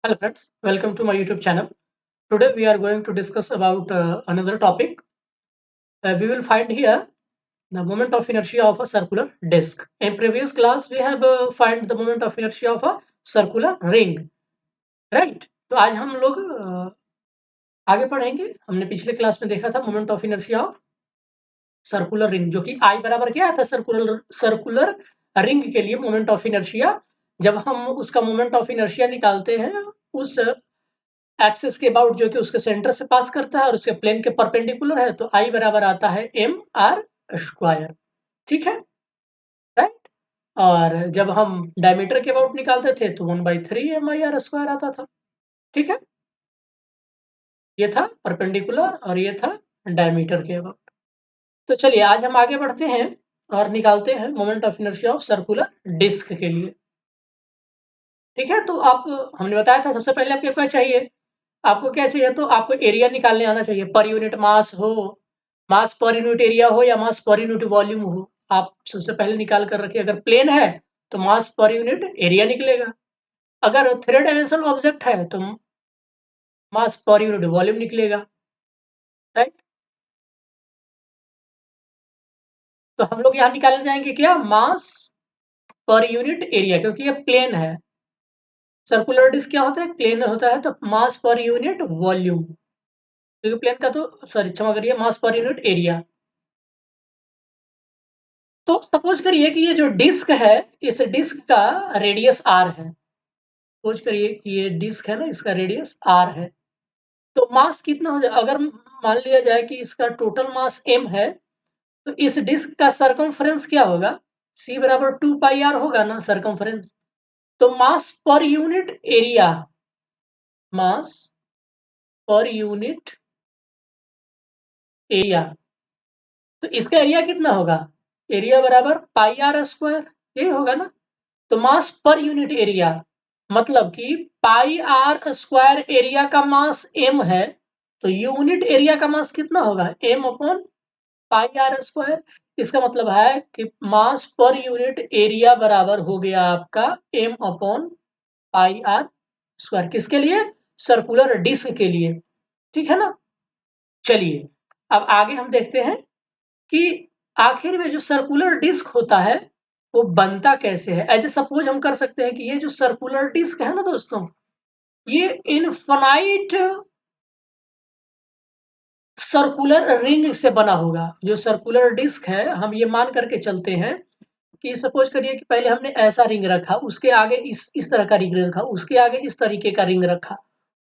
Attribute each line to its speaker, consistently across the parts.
Speaker 1: Hello friends, welcome to my YouTube channel. Today we are going to discuss about another topic. We will find here the moment of inertia of a circular disc. In previous class we have find the moment of inertia of a circular ring, right? तो आज हम लोग आगे पढ़ेंगे. हमने पिछले class में देखा था moment of inertia of circular ring, जो कि आई बराबर क्या आता है सर्कुलर रिंग के लिए मोमेंट ऑफ इनर्शिया. जब हम उसका मोमेंट ऑफ इनर्शिया निकालते हैं उस एक्सिस के अबाउट, जो कि उसके सेंटर से पास करता है और उसके प्लेन के परपेंडिकुलर है, तो आई बराबर आता है एम आर स्क्वायर. ठीक है, राइट. और जब हम डायमीटर के अबाउट निकालते थे तो 1/3 MIR² आता था. ठीक है, ये था परपेंडिकुलर और ये था डायमीटर के अबाउट. तो चलिए आज हम आगे बढ़ते हैं और निकालते हैं moment of inertia of circular disc के लिए. ठीक है, तो आप हमने बताया था सबसे पहले आपको क्या चाहिए. आपको क्या चाहिए, तो आपको एरिया निकालने आना चाहिए. पर यूनिट मास हो, मास पर यूनिट एरिया हो, या मास पर यूनिट वॉल्यूम हो, आप सबसे पहले निकाल कर रखिए. अगर प्लेन है तो मास पर यूनिट एरिया निकलेगा. अगर थ्री डायमेंशनल ऑब्जेक्ट है तो मास पर यूनिट वॉल्यूम निकलेगा, राइट. तो हम लोग यहाँ निकालने जाएंगे क्या, मास पर यूनिट एरिया, क्योंकि ये प्लेन है. सर्कुलर डिस्क क्या होता है, प्लेन होता है, तो मास पर यूनिट वॉल्यूम, क्योंकि प्लेन का तो सॉरी क्षमा करिए, मास पर यूनिट एरिया. तो सपोज करिए कि ये जो डिस्क है, इस डिस्क का रेडियस आर है. सपोज करिए कि ये डिस्क है ना, इसका रेडियस आर है. तो मास कितना हो जाए, अगर मान लिया जाए कि इसका टोटल मास एम है, तो इस डिस्क का सरकमफ्रेंस क्या होगा, सी बराबर 2 पाई आर होगा ना सरकमफ्रेंस. तो मास पर यूनिट एरिया, मास पर यूनिट एरिया, तो इसका एरिया कितना होगा, एरिया बराबर पाई r², ये होगा ना. तो मास पर यूनिट एरिया मतलब कि पाई r² एरिया का मास m है, तो यूनिट एरिया का मास कितना होगा, m/पाई r². इसका मतलब है कि मास पर यूनिट एरिया बराबर हो गया आपका m/पाई r². किसके लिए, सर्कुलर डिस्क के लिए. ठीक है ना. चलिए अब आगे हम देखते हैं कि आखिर में जो सर्कुलर डिस्क होता है वो बनता कैसे है. एज ए सपोज हम कर सकते हैं कि ये जो सर्कुलर डिस्क है ना दोस्तों, ये इनफाइनाइट सर्कुलर रिंग से बना होगा. जो सर्कुलर डिस्क है, हम ये मान करके चलते हैं कि सपोज करिए कि पहले हमने ऐसा रिंग रखा, उसके आगे इस तरह का रिंग रखा, उसके आगे इस तरीके का रिंग रखा,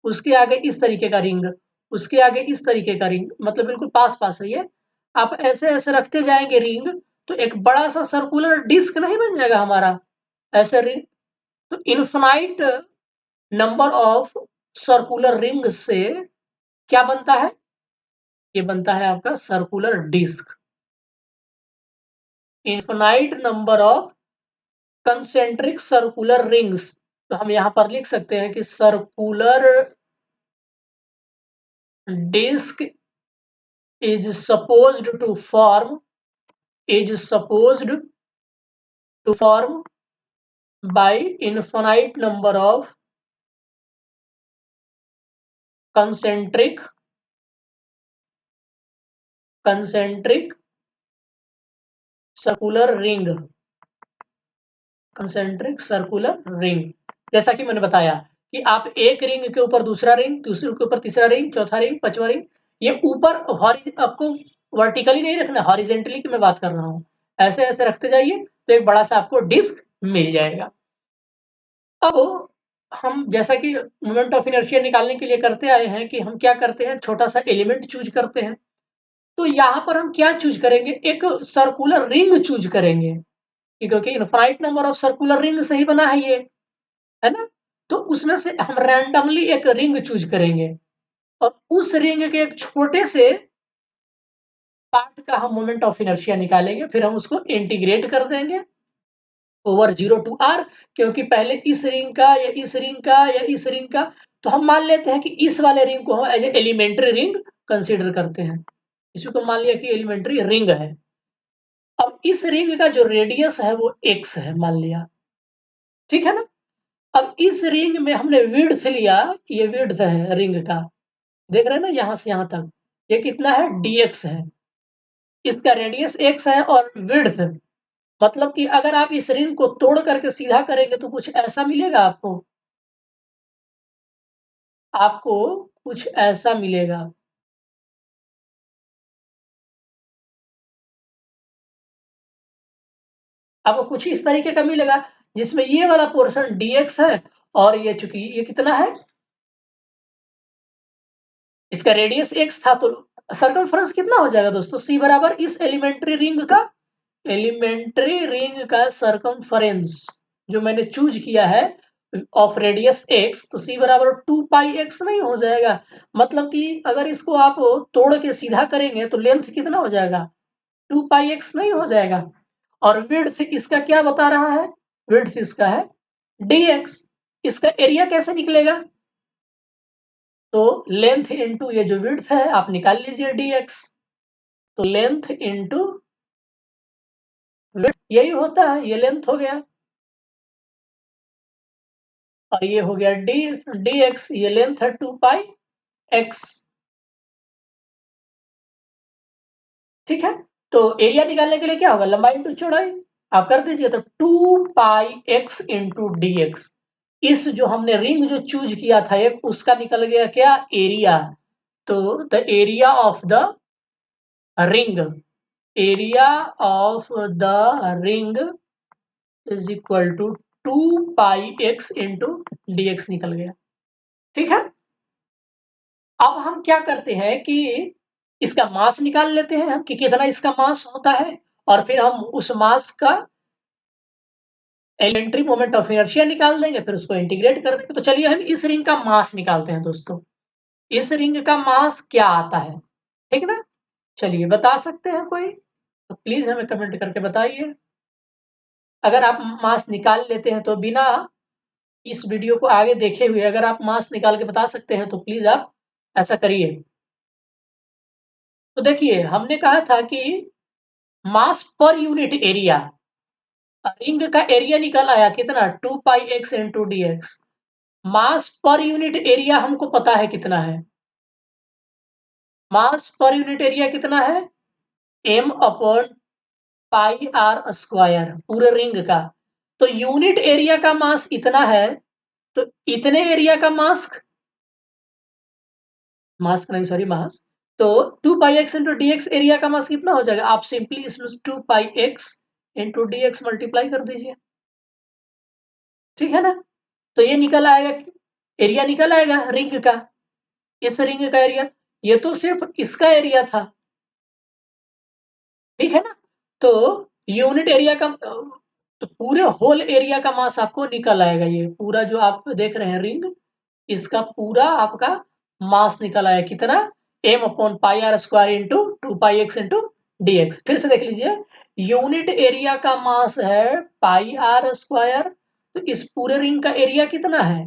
Speaker 1: उसके आगे इस तरीके का रिंग, उसके आगे इस तरीके का रिंग, मतलब बिल्कुल पास पास है ये. आप ऐसे ऐसे रखते जाएंगे रिंग, तो एक बड़ा सा सर्कुलर डिस्क नहीं बन जाएगा हमारा, ऐसे रिंग. तो infinite number of circular ring से क्या बनता है, ये बनता है आपका circular disc. Infinite number of concentric circular rings. तो हम यहां पर लिख सकते हैं कि circular disc is supposed to form, is supposed to form by infinite number of concentric circular ring, concentric circular ring. जैसा कि मैंने बताया कि आप एक रिंग के ऊपर दूसरा रिंग, दूसरे के ऊपर तीसरा रिंग, चौथा रिंग, पांचवा रिंग, ये ऊपर आपको वर्टिकली नहीं रखना, हॉरिजेंटली की मैं बात कर रहा हूं. ऐसे ऐसे रखते जाइए तो एक बड़ा सा आपको डिस्क मिल जाएगा. अब हम जैसा कि मोमेंट ऑफ इनर्शिया निकालने के लिए करते आए हैं कि हम क्या करते हैं, छोटा सा एलिमेंट चूज करते हैं. तो यहां पर हम क्या चूज करेंगे, एक सर्कुलर रिंग चूज करेंगे, क्योंकि infinite number of circular ring से ही बना है ये, है ना. तो उसमें से हम रैंडमली एक रिंग चूज करेंगे और उस रिंग के एक छोटे से पार्ट का हम मोमेंट ऑफ इनर्शिया निकालेंगे. फिर हम उसको इंटीग्रेट कर देंगे ओवर 0 टू r, क्योंकि पहले इस रिंग का या इस रिंग का या इस रिंग का, तो हम मान लेते हैं कि इस वाले रिंग को हम as a elementary ring consider करते हैं. इसी को मान लिया कि एलिमेंट्री रिंग है. अब इस रिंग का जो रेडियस है वो x है मान लिया. ठीक है ना. अब इस रिंग में हमने विड्थ लिया, ये विड्थ है रिंग का, देख रहे हैं ना, यहां से यहां तक ये कितना है, dx है। इसका रेडियस x है और विड्थ, मतलब कि अगर आप इस रिंग को तोड़ करके सीधा करेंगे तो कुछ ऐसा मिलेगा आपको, आपको कुछ ऐसा मिलेगा। आपको कुछ इस तरीके का मिलेगा जिसमें ये वाला पोर्शन dx है और ये चूंकि ये कितना है, इसका रेडियस x था, तो सर्कमफ्रेंस कितना हो जाएगा दोस्तों, c बराबर इस एलिमेंट्री रिंग का सर्कमफ्रेंस जो मैंने चूज किया है ऑफ रेडियस x, तो c बराबर 2 पाई x नहीं हो जाएगा। मतलब कि अगर इसको आप तोड़ के सीधा करेंगे तो लेंथ कितना हो जाएगा, 2 पाई x नहीं हो जाएगा। और विड्थ इसका क्या बता रहा है, विड्थ इसका है dx। इसका एरिया कैसे निकलेगा, तो लेंथ इंटू ये जो विड्थ है आप निकाल लीजिए dx, तो लेंथ इंटू विड्थ यही होता है, ये लेंथ हो गया और ये हो गया dx, ये लेंथ है 2 पाई x। ठीक है, तो एरिया निकालने के लिए क्या होगा, लंबाई इंटू चौड़ाई, आप कर दीजिए, तो 2 पाई x इंटू dx। इस जो हमने रिंग जो चूज किया था एक, उसका निकल गया क्या, एरिया। तो the area of the ring, area of the ring is equal to 2 pi x into dx निकल गया। ठीक है, अब हम क्या करते हैं कि इसका मास निकाल लेते हैं हम कि कितना इसका मास होता है, और फिर हम उस मास का एलिमेंट्री मोमेंट ऑफ इनर्शिया निकाल देंगे, फिर उसको इंटीग्रेट कर देंगे। तो चलिए हम इस रिंग का मास निकालते हैं दोस्तों, इस रिंग का मास क्या आता है, ठीक ना। चलिए बता सकते हैं कोई, तो प्लीज हमें कमेंट करके बताइए। अगर आप मास निकाल लेते हैं तो बिना इस वीडियो को आगे देखे हुए अगर आप मास निकाल के बता सकते हैं तो प्लीज आप ऐसा करिए। तो देखिए हमने कहा था कि मास पर यूनिट एरिया, रिंग का एरिया निकल आया कितना, 2 pi x into D x. मास पर यूनिट एरिया हमको पता है कितना है, मास पर यूनिट एरिया कितना है, m upon pi R square पूरे रिंग का। तो यूनिट एरिया का मास इतना है, तो इतने एरिया का मास नहीं सॉरी मास, तो 2 pi x into D x area का मास कितना हो जाएगा, आप सिंपली इसमें 2 pi x into D x multiply कर दीजिए, ठीक है ना। तो ये निकल आएगा, एरिया निकल आएगा रिंग का, इस रिंग का एरिया, ये तो सिर्फ इसका एरिया था, ठीक है ना। तो यूनिट एरिया का तो पूरे होल एरिया का मास आपको निकल आएगा, ये पूरा जो आप देख रहे हैं रिंग, इसका पूरा आपका मास निकल आया कितना, m upon pi R square into 2 pi x into D X. फिर से देख लीजिए, यूनिट एरिया का मास है पाई आर स्क्वायर, तो इस पूरे रिंग का एरिया कितना है,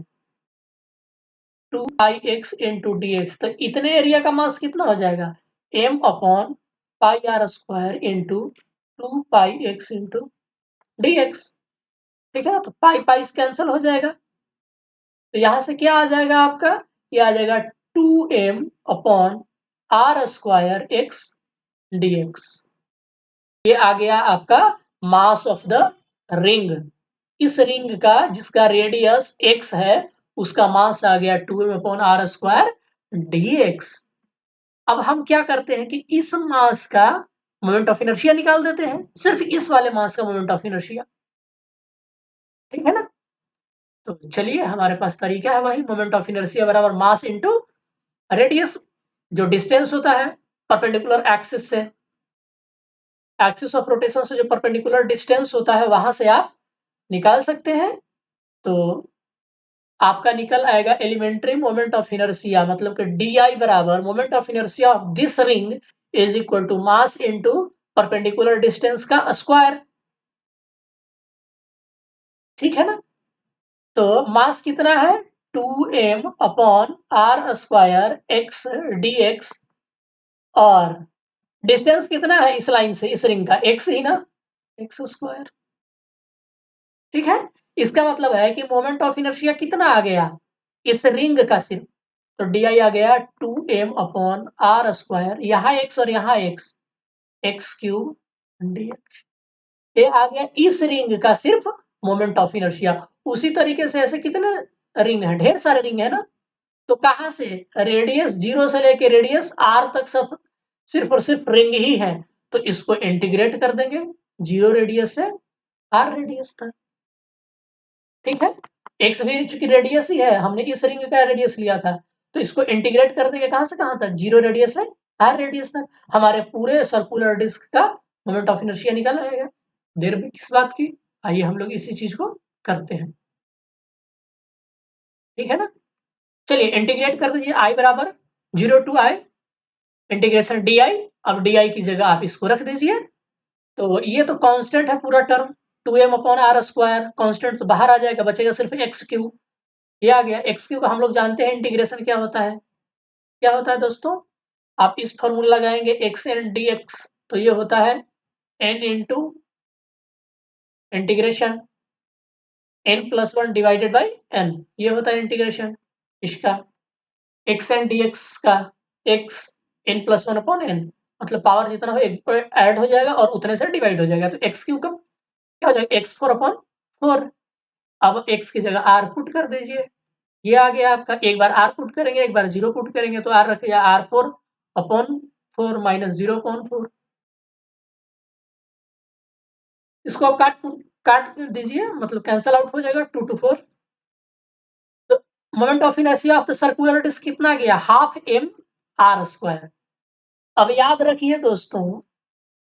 Speaker 1: 2 pi x into D X. तो इतने एरिया का मास कितना हो जाएगा, m upon pi R square into 2 pi x into D X. ठीक है ना, तो पाई पाई कैंसिल हो जाएगा, तो यहां से क्या आ जाएगा आपका, ये आ जाएगा 2m upon R square X D X. ये आ गया आपका मास ऑफ द रिंग, इस रिंग का जिसका रेडियस x है उसका मास आ गया 2m upon R square D X. अब हम क्या करते हैं कि इस मास का मोमेंट ऑफ इनर्शिया निकाल देते हैं, सिर्फ इस वाले मास का मोमेंट ऑफ इनर्शिया, ठीक है ना। तो चलिए हमारे पास तरीका है वही, मोमेंट ऑफ इनर्शिया बराबर मास इनटू रेडियस, जो डिस्टेंस होता है परपेंडिकुलर एक्सिस से, एक्सिस ऑफ रोटेशन से जो परपेंडिकुलर डिस्टेंस होता है वहां से आप निकाल सकते हैं। तो आपका निकल आएगा एलिमेंट्री मोमेंट ऑफ इनर्शिया, मतलब कि डी आई बराबर moment of inertia of this ring is equal to mass into perpendicular distance का स्क्वायर, ठीक है ना। तो मास कितना है, 2m upon R square X D X, और डिस्टेंस कितना है इस लाइन से इस रिंग का, एक्स ही ना, एक्स स्क्वायर, ठीक है। इसका मतलब है कि मोमेंट ऑफ इनर्शिया कितना आ गया इस रिंग का सिर्फ, तो डी आई आ गया 2m अपॉन आर स्क्वायर, यहाँ x और यहाँ x क्यूब dx, ये आ गया इस रिंग का सिर्फ मोमेंट ऑफ इनर्शिया। उसी तरीके से ऐसे कितने रिंग है, ढेर सारे रिंग है ना, तो कहां से रेडियस 0 से लेके रेडियस r तक सब सिर्फ और सिर्फ रिंग ही है, तो इसको इंटीग्रेट कर देंगे 0 रेडियस से r रेडियस तक। ठीक है, एक्स भी चूंकि रेडियस ही है, हमने इस रिंग का रेडियस लिया था, तो इसको इंटीग्रेट कर देंगे कहां से कहां तक, 0 रेडियस से r रेडियस तक, हमारे पूरे सर्कुलर डिस्क का मोमेंट ऑफ इनर्शिया निकल आएगा। देर भी किस बात की, आइए हम लोग इसी चीज को करते हैं। ठीक है ना, चलिए इंटीग्रेट कर दीजिए, i बराबर 0 to i integration D I. अब डी आई की जगह आप इसको रख दीजिए, तो ये तो कांस्टेंट है पूरा term, 2m upon R square, constant तो बाहर आ जाएगा, बचेगा सिर्फ एक्स क्यू, ये आ गया। एक्स क्यू का हम लोग जानते हैं इंटीग्रेशन क्या होता है, क्या होता है दोस्तों, आप इस फॉर्मूला लगाएंगे एक्स एन डी एक्स, तो ये होता है N into integration N plus one divided by N, ये होता है इंटीग्रेशन इसका, एक्स एन डी एक्स का, X N plus one upon N, मतलब पावर जितना हो एक ऐड हो जाएगा और उतने से डिवाइड हो जाएगा, तो एक्स क्यू का क्या हो जाएगा एक्स फोर अपॉन फोर। अब एक्स की जगह आर पुट कर दीजिए, ये आ गया आपका, एक बार आर पुट करेंगे एक बार जीरो पुट करेंगे, तो आर रखिए R four upon four minus zero upon four, इसको आप काट दीजिए, मतलब कैंसल आउट हो जाएगा 2 to 4। तो moment of inertia of the circular disc कितना गया, हाफ एम आर स्क्वायर। अब याद रखिए दोस्तों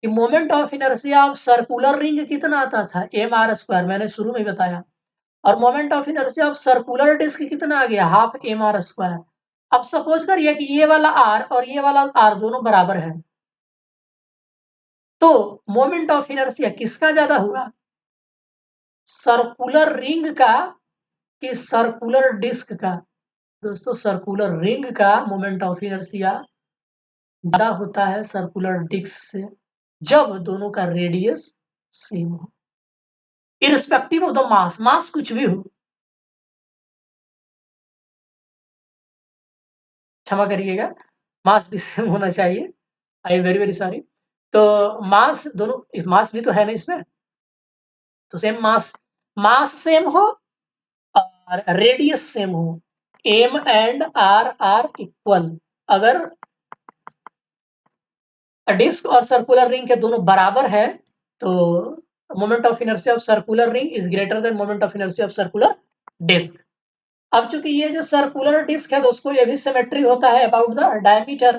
Speaker 1: कि moment of inertia of circular ring कितना आता था, एम आर स्क्वायर, मैंने शुरू में बताया, और moment of inertia of circular disc कितना आ गया, हाफ एम आर स्क्वायर। अब सपोज करिए कि ये वाला आर और ये वाला आर दोनों बराबर है, तो मोमेंट ऑफ इनर्शिया किसका ज्यादा हुआ, सर्कुलर रिंग का कि सर्कुलर डिस्क का। दोस्तों सर्कुलर रिंग का मोमेंट ऑफ इनर्शिया ज्यादा होता है सर्कुलर डिस्क से, जब दोनों का रेडियस सेम हो, इररिस्पेक्टिव ऑफ द मास, मास कुछ भी हो, क्षमा करिएगा, मास भी सेम होना चाहिए, I am very very sorry. तो मास दोनों, मास भी तो है ना इसमें, तो सेम मास, मास सेम हो और रेडियस सेम हो, M and R are equal, अगर डिस्क और सर्कुलर रिंग के दोनों बराबर है, तो moment of inertia of circular ring is greater than moment of inertia of circular disc. अब चूंकि ये जो सर्कुलर डिस्क है दोस्तों, ये भी सिमेट्री होता है अबाउट द डायमीटर,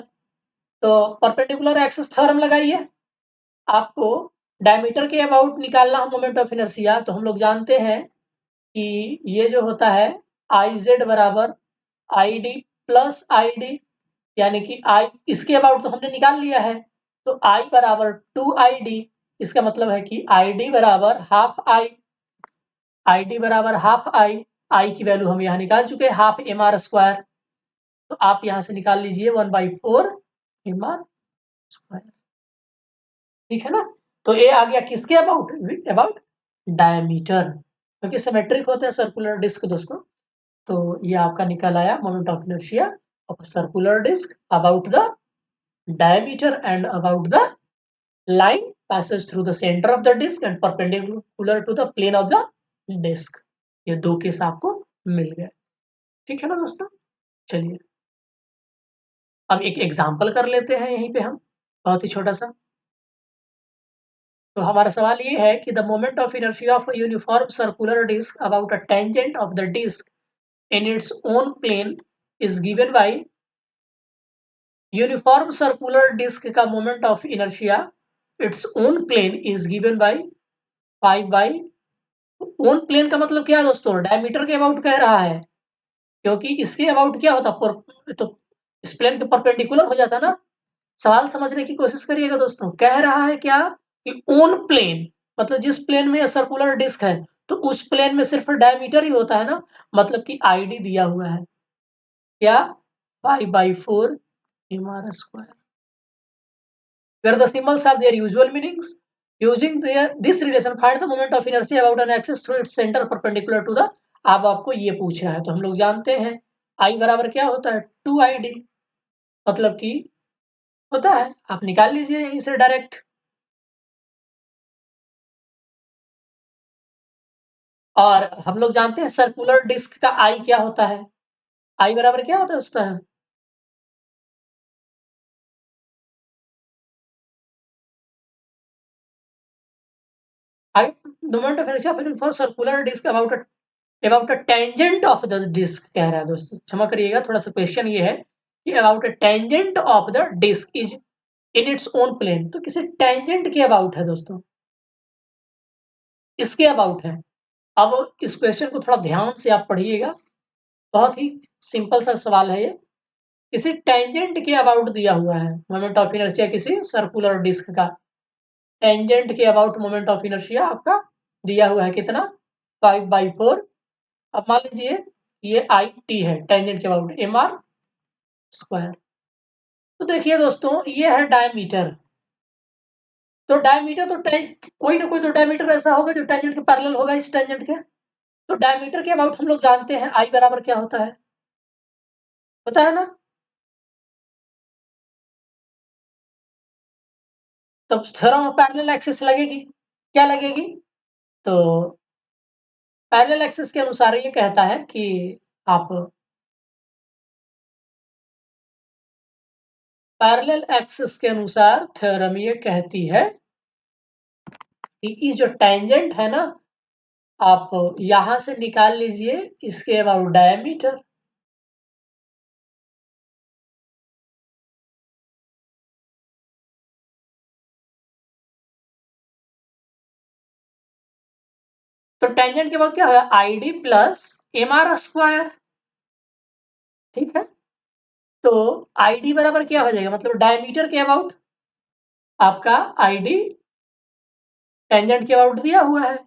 Speaker 1: तो परपेंडिकुलर एक्सिस थ्योरम लगाइए, आपको डायमीटर के अबाउट निकालना है मोमेंट ऑफ इनर्शिया, तो हम लोग जानते हैं कि ये जो होता है आई जेड बराबर I D plus I D, यानी कि आई, इसके अबाउट तो हमने निकाल लिया है, तो आई बराबर 2 id, इसका मतलब है कि आई डी बराबर हाफ आई बराबर हाफ आई की वैल्यू हम यहाँ निकाल चुके हैं, हाफ एम आर स्क्वायर, तो आप यहाँ से निकाल लीजिए 1/4 एम आर स्क्वायर। ठीक है ना, तो ये आ गया किसके अबाउट, अबाउट डायमीटर, क्योंकि सिमेट्रिक होते हैं सर्कुलर डिस्क दोस्तों, तो ये आपका निकल आया moment of inertia of circular disc about the diameter and about the line passes through the center of the disk and perpendicular to the plane of the disk। ये दो केस आपको मिल गए, ठीक है ना दोस्तों। चलिए अब एक एग्जांपल कर लेते हैं यहीं पे हम, बहुत ही छोटा सा। तो हमारा सवाल ये है कि the moment of inertia of uniform circular disc about a tangent of the disc in its own plane is given by, uniform circular disc का moment of inertia its own plane is given by 5 own plane का मतलब क्या है दोस्तों, diameter के about कह रहा है, क्योंकि इसके अबाउट क्या होता तो इस प्लेन के परपेंडिकुलर हो जाता ना। सवाल समझने की कोशिश करिएगा दोस्तों, कह रहा है क्या कि ओन प्लेन, मतलब जिस प्लेन में सर्कुलर डिस्क है, तो उस प्लेन में सिर्फ डायमीटर ही होता है ना, मतलब कि आईडी दिया हुआ है क्या, 5/4 M R square, where the symbols have their usual meanings, using this relation find the moment of inertia about an axis through its centre perpendicular to the, अब आपको ये पूछ रहा है तो हम लोग जानते हैं आई बराबर क्या होता है 2ID, मतलब कि होता है, आप निकाल लीजिए यहीं से डायरेक्ट। और हम लोग जानते हैं सर्कुलर डिस्क का आई क्या होता है, आई बराबर क्या होता है उसका, I moment of inertia for circular disc about a tangent of the disc कह रहा है दोस्तों, क्षमा करिएगा थोड़ा सा क्वेश्चन ये है कि about a tangent of the disc is in its own plane, तो किसी टेंजेंट के अबाउट है दोस्तों, इसके अबाउट है। अब इस क्वेश्चन को थोड़ा ध्यान से आप पढ़िएगा, बहुत ही सिंपल सा सवाल है ये। किसी टेंजेंट के अबाउट दिया हुआ है मोमेंट ऑफ इनर्शिया किसी सर्कुलर डिस्क का, टेंजेंट के अबाउट मोमेंट ऑफ इनर्शिया आपका दिया हुआ है कितना 5/4। अब मान लीजिए ये आई टी है, टेंजेंट के अबाउट mr²। तो देखिए दोस्तों ये है डायमीटर, तो डायमीटर तो कोई ना कोई तो डायमीटर ऐसा होगा जो टेंजेंट के पैरेलल होगा इस टेंजेंट के, तो डायमीटर के अबाउट हम लोग जानते हैं आई बराबर क्या होता है, पता है ना। तो थ्योरम ऑफ पैरेलल एक्सिस लगेगी, क्या लगेगी, तो पैरेलल एक्सिस के अनुसार ये कहता है कि आप पैरेलल एक्सिस के अनुसार थ्योरम ये कहती है कि ये जो टेंजेंट है ना, आप यहां से निकाल लीजिए इसके अबाउट डायमीटर, तो टेंजेंट के बाद क्या होगा ID प्लस mr², ठीक है। तो ID बराबर क्या हो जाएगा, मतलब डायमीटर के अबाउट आपका ID टेंजेंट के अबाउट दिया हुआ है,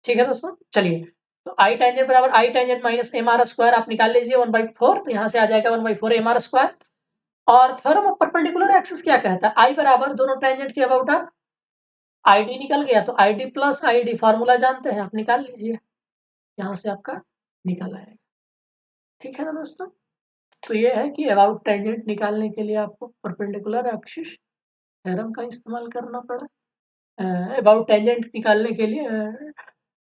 Speaker 1: ठीक है दोस्तों। चलिए तो आई टेंजेंट बराबर आई टेंजेंट माइनस mr² आप निकाल लीजिए 1/4, तो यहाँ से आ जाएगा 1/4 mr²। और थ्योरम ऑफ परपेंडिकुलर एक्सिस क्या कहता है, आई बराबर दोनों टेंजेंट के अबाउट आप ID निकल गया, तो ID प्लस ID फार्मूला जानते हैं, आप निकाल लीजिए, यहाँ से आपका निकल आएगा, ठीक है ना दोस्तों। तो ये है कि अबाउट टेंजेंट निकालने के लिए आपको परपेंडिकुलर एक्सिस थ्योरम का इस्तेमाल करना पड़ा, अबाउट टेंजेंट निकालने के लिए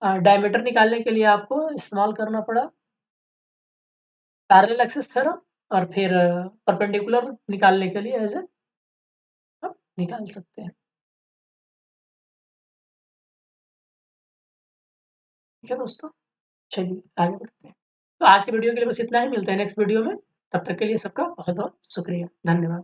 Speaker 1: डायमीटर निकालने के लिए आपको इस्तेमाल करना पड़ा पैरेलल एक्सिस थ्योरम, और फिर परपेंडिकुलर निकालने के लिए एज ए आप निकाल सकते हैं, ठीक है दोस्तों। चलिए आगे बढ़ते हैं। तो आज के वीडियो के लिए बस इतना ही, मिलते हैं नेक्स्ट वीडियो में, तब तक के लिए सबका बहुत बहुत शुक्रिया, धन्यवाद।